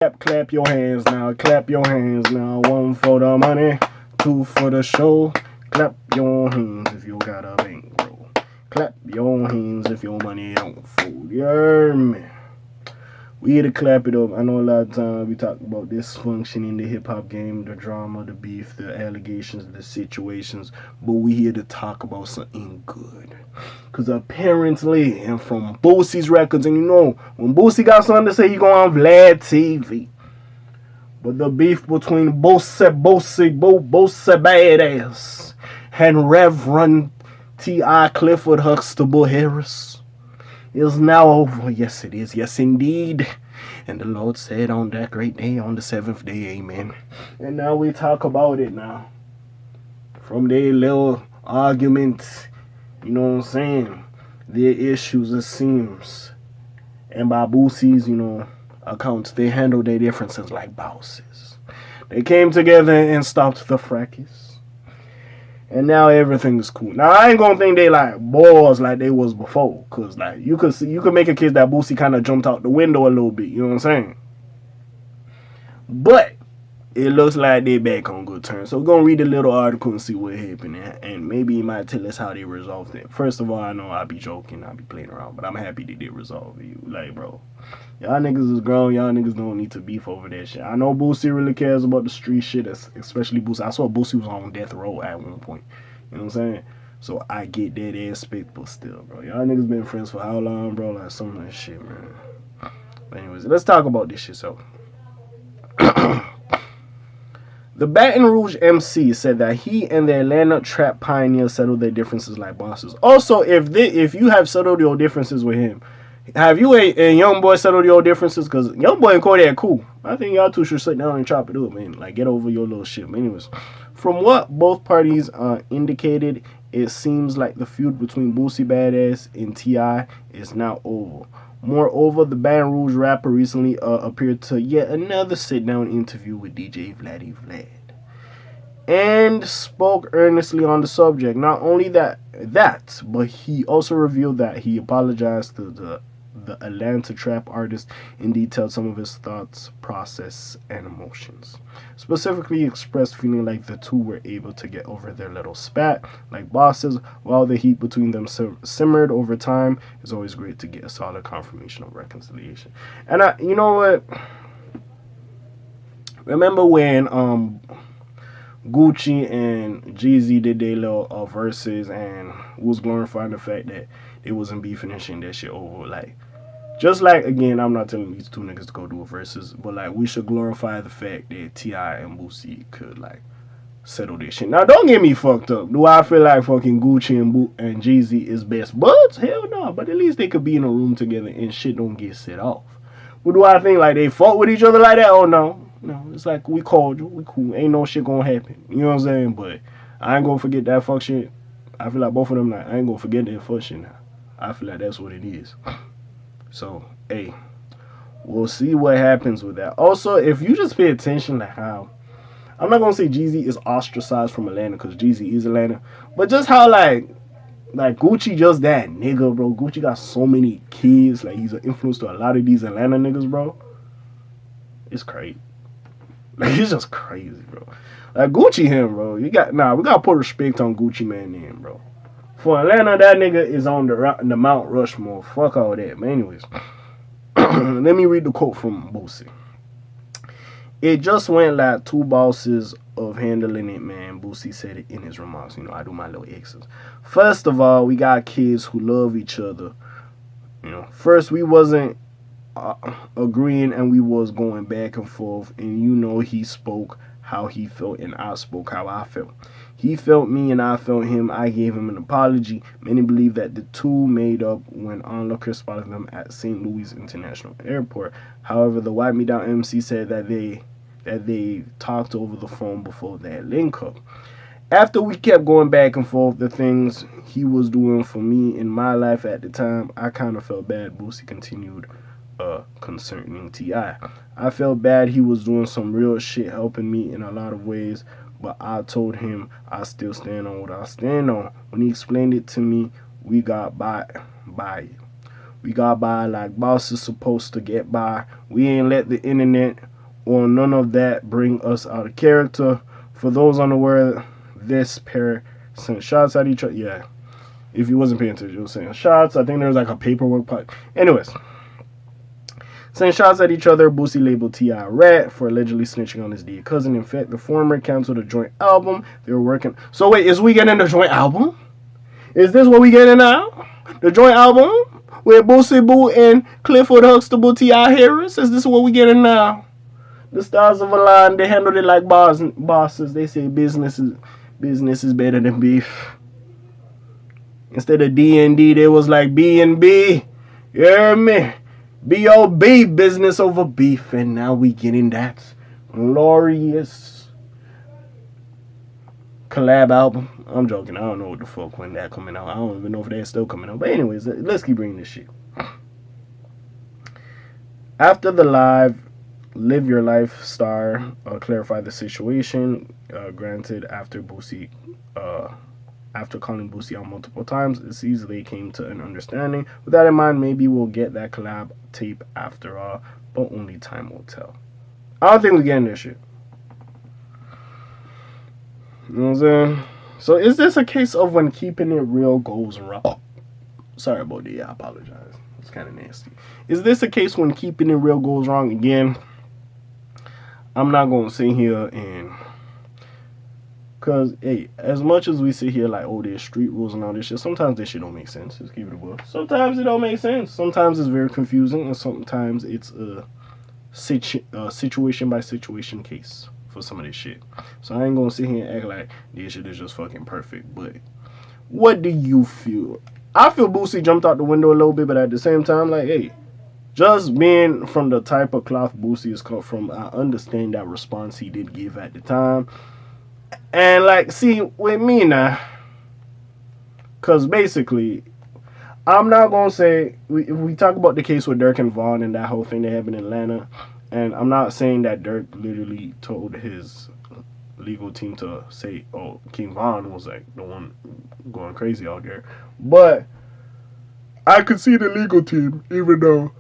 Clap your hands now, clap your hands now. One for the money, two for the show. Clap your hands if you got a bankroll. Clap your hands if your money don't fold. Yeah, man. We here to clap it up. I know a lot of times we talk about dysfunction in the hip hop game, the drama, the beef, the allegations, the situations, but we here to talk about something good. Cause apparently, and from Boosie's records, and you know, when Boosie got something to say, he go on Vlad TV. But the beef between Boosie Badass and Reverend T.I. Clifford Huxtable Harris is now over. Yes, it is. Yes, indeed. And the Lord said on that great day, on the seventh day, amen. And now we talk about it now. From their little arguments, you know what I'm saying? Their issues, it seems. And by Boosie's, accounts, they handle their differences like bosses. They came together and stopped the fracas. And now everything is cool. Now I ain't gonna think they like boys like they was before, cause like you could make a case that Boosie kind of jumped out the window a little bit. You know what I'm saying? But it looks like they back on good terms. So we're gonna read a little article and see what happened, and maybe he might tell us how they resolved it. First of all, I know I be joking, I be playing around, but I'm happy they did resolve it. Like, bro, y'all niggas is grown. Y'all niggas don't need to beef over that shit. I know Boosie really cares about the street shit, especially Boosie. I saw Boosie was on death row at one point. You know what I'm saying? So I get that aspect, but still, bro, y'all niggas been friends for how long, bro? Like some of that shit, man. But anyways, let's talk about this shit. So. The Baton Rouge MC said that he and the Atlanta trap pioneer settled their differences like bosses. Also, if you have settled your differences with him, have you and Young Boy settled your differences? Because Young Boy and Kodak cool. I think y'all two should sit down and chop it up, man. Like, get over your little shit. But anyways, from what both parties indicated, it seems like the feud between Boosie Badass and T.I. is now over. Moreover, the Baton Rouge rapper recently appeared to yet another sit-down interview with DJ Vlad and spoke earnestly on the subject. Not only that, but he also revealed that he apologized to the Atlanta trap artist and detailed some of his thoughts, process, and emotions. Specifically expressed feeling like the two were able to get over their little spat like bosses while the heat between them simmered over time. It's always great to get a solid confirmation of reconciliation. And you know what? Remember when Gucci and Jeezy did their little verses and was glorifying the fact that they wasn't beefing and shit that shit over, like, just like, again, I'm not telling these two niggas to go do a verses, but like, we should glorify the fact that T.I. and Boosie could like settle this shit. Now, don't get me fucked up. Do I feel like fucking Gucci and Jeezy is best buds? Hell no. But at least they could be in a room together and shit don't get set off. But do I think like they fought with each other like that? Oh no. No, it's like we cordial, we cool. Ain't no shit gonna happen. You know what I'm saying? But I ain't gonna forget that fuck shit. I feel like both of them, like, I ain't gonna forget that fuck shit now. I feel like that's what it is. So, hey, we'll see what happens with that. Also, if you just pay attention to how, I'm not gonna say Jeezy is ostracized from Atlanta because Jeezy is Atlanta, but just how like Gucci just that nigga, bro. Gucci got so many kids, like he's an influence to a lot of these Atlanta niggas, bro. It's crazy. Like, it's just crazy, bro. Like, Gucci him, bro. We gotta put respect on Gucci man name, bro. For Atlanta, that nigga is on the Mount Rushmore. Fuck all that. But anyways, let me read the quote from Boosie. It just went like two bosses of handling it, man. Boosie said it in his remarks. I do my little exes. First of all, we got kids who love each other. First we wasn't agreeing and we was going back and forth. And he spoke how he felt and I spoke how I felt. He felt me and I felt him. I gave him an apology. Many believe that the two made up when onlooker spotted them at St. Louis International Airport. However, the Wipe Me Down MC said that they talked over the phone before that link up. After we kept going back and forth, the things he was doing for me in my life at the time, I kind of felt bad. Boosie continued concerning T.I. I felt bad. He was doing some real shit, helping me in a lot of ways. But I told him I still stand on what I stand on. When he explained it to me, we got by it. We got by like bosses supposed to get by. We ain't let the internet Well, none of that bring us out of character. For those unaware, this pair sent shots at each other. Yeah, if you wasn't paying attention, you were saying shots. I think there was like a paperwork part. Anyways, sent shots at each other. Boosie labeled T.I. a rat for allegedly snitching on his dead cousin. In fact, the former canceled a joint album they were working. So wait, is we getting the joint album? Is this what we getting now? The joint album with Boosie Boo and Clifford Huxtable, T.I. Harris? Is this what we getting now? The stars of a line, they handled it like bosses. They say business is better than beef. Instead of D&D, they was like B&B. You hear me? B.O.B. business over beef. And now we getting that glorious collab album. I'm joking. I don't know what the fuck when that coming out. I don't even know if that's still coming out. But anyways, let's keep bringing this shit. After the Live Your Life star clarified the situation. Granted, after calling Boosie out multiple times, it seems they came to an understanding. With that in mind, maybe we'll get that collab tape after all, but only time will tell. I don't think we're getting this shit. You know what I'm saying? So is this a case of when keeping it real goes wrong? Sorry about that. I apologize. It's kind of nasty. Is this a case when keeping it real goes wrong? Again, I'm not going to sit here and... Because, hey, as much as we sit here like, oh, there's street rules and all this shit, sometimes this shit don't make sense. Just keep it above. Sometimes it don't make sense. Sometimes it's very confusing, and sometimes it's a situation by situation case for some of this shit. So I ain't going to sit here and act like this shit is just fucking perfect. But what do you feel? I feel Boosie jumped out the window a little bit, but at the same time, like, hey, just being from the type of cloth Boosie is come from, I understand that response he did give at the time. And, like, see, with me now, because basically, I'm not going to say, if we talk about the case with Dirk and Vaughn and that whole thing that happened in Atlanta, and I'm not saying that Dirk literally told his legal team to say, oh, King Von was, like, the one going crazy out there. But I could see the legal team, even though,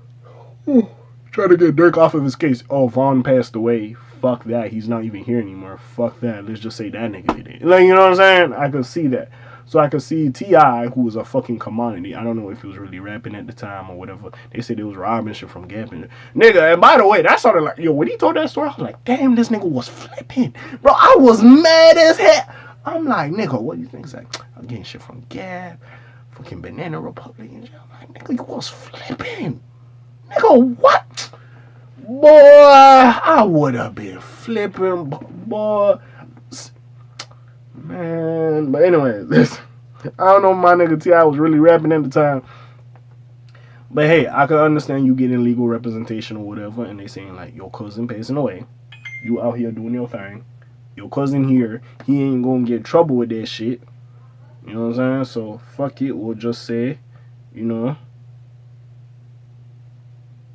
trying to get Dirk off of his case. Oh, Vaughn passed away. Fuck that. He's not even here anymore. Fuck that. Let's just say that nigga did it. Like, you know what I'm saying? I could see that. So I could see T.I., who was a fucking commodity. I don't know if he was really rapping at the time or whatever. They said it was robbing shit from Gap. Nigga, and by the way, that sounded like, yo, when he told that story, I was like, damn, this nigga was flipping. Bro, I was mad as hell. I'm like, nigga, what do you think? It's like, I'm getting shit from Gap, fucking Banana Republic. And shit. I'm like, nigga, you was flipping. Nigga, what? Boy, I would have been flipping, boy. Man, but anyway, I don't know if my nigga T.I. was really rapping at the time. But hey, I can understand you getting legal representation or whatever, and they saying like, your cousin passing away. You out here doing your thing. Your cousin here, he ain't gonna get in trouble with that shit. You know what I'm saying? So, fuck it, we'll just say, you know,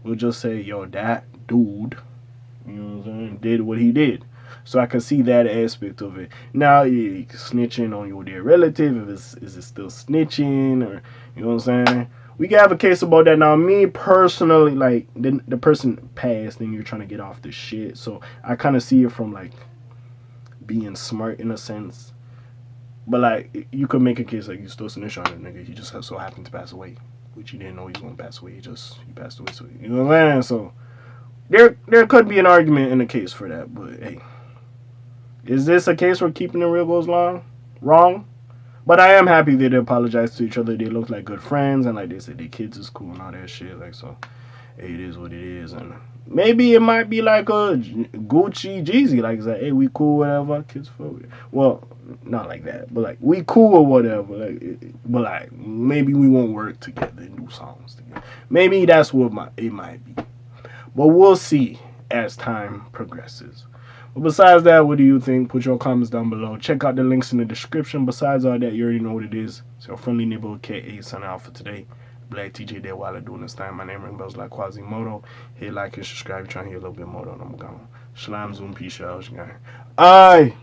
we'll just say, yo, that dude, you know what I'm saying, did what he did. So I can see that aspect of it. Now, you snitching on your dear relative, is it still snitching, or, you know what I'm saying? We can have a case about that. Now, me personally, like, the person passed and you're trying to get off the shit. So I kind of see it from, like, being smart in a sense. But, like, you could make a case like you still snitch on a nigga. He just so happened to pass away, which you didn't know he was going to pass away. He passed away. So, you know what I'm saying? So there could be an argument in the case for that. But, hey. Is this a case where keeping it real goes wrong? But I am happy that they apologized to each other. They look like good friends, and like they said, their kids is cool and all that shit. Like, so, hey, it is what it is. And maybe it might be like a Gucci Jeezy. Like, it's like, hey, we cool, whatever. Kids fuck. Well, not like that, but like, we cool or whatever. Like, but like, maybe we won't work together and do songs together. Maybe that's what it might be. But we'll see as time progresses. But besides that, what do you think? Put your comments down below. Check out the links in the description. Besides all that, you already know what it is. It's your friendly neighborhood K.A. signing out for today. Black TJ there while I'm doing this time. My name ring bells like Quasimodo. Hit like and subscribe. You're trying to hear a little bit more, though. I'm gone. Shalom, Zoom, peace out. Aye.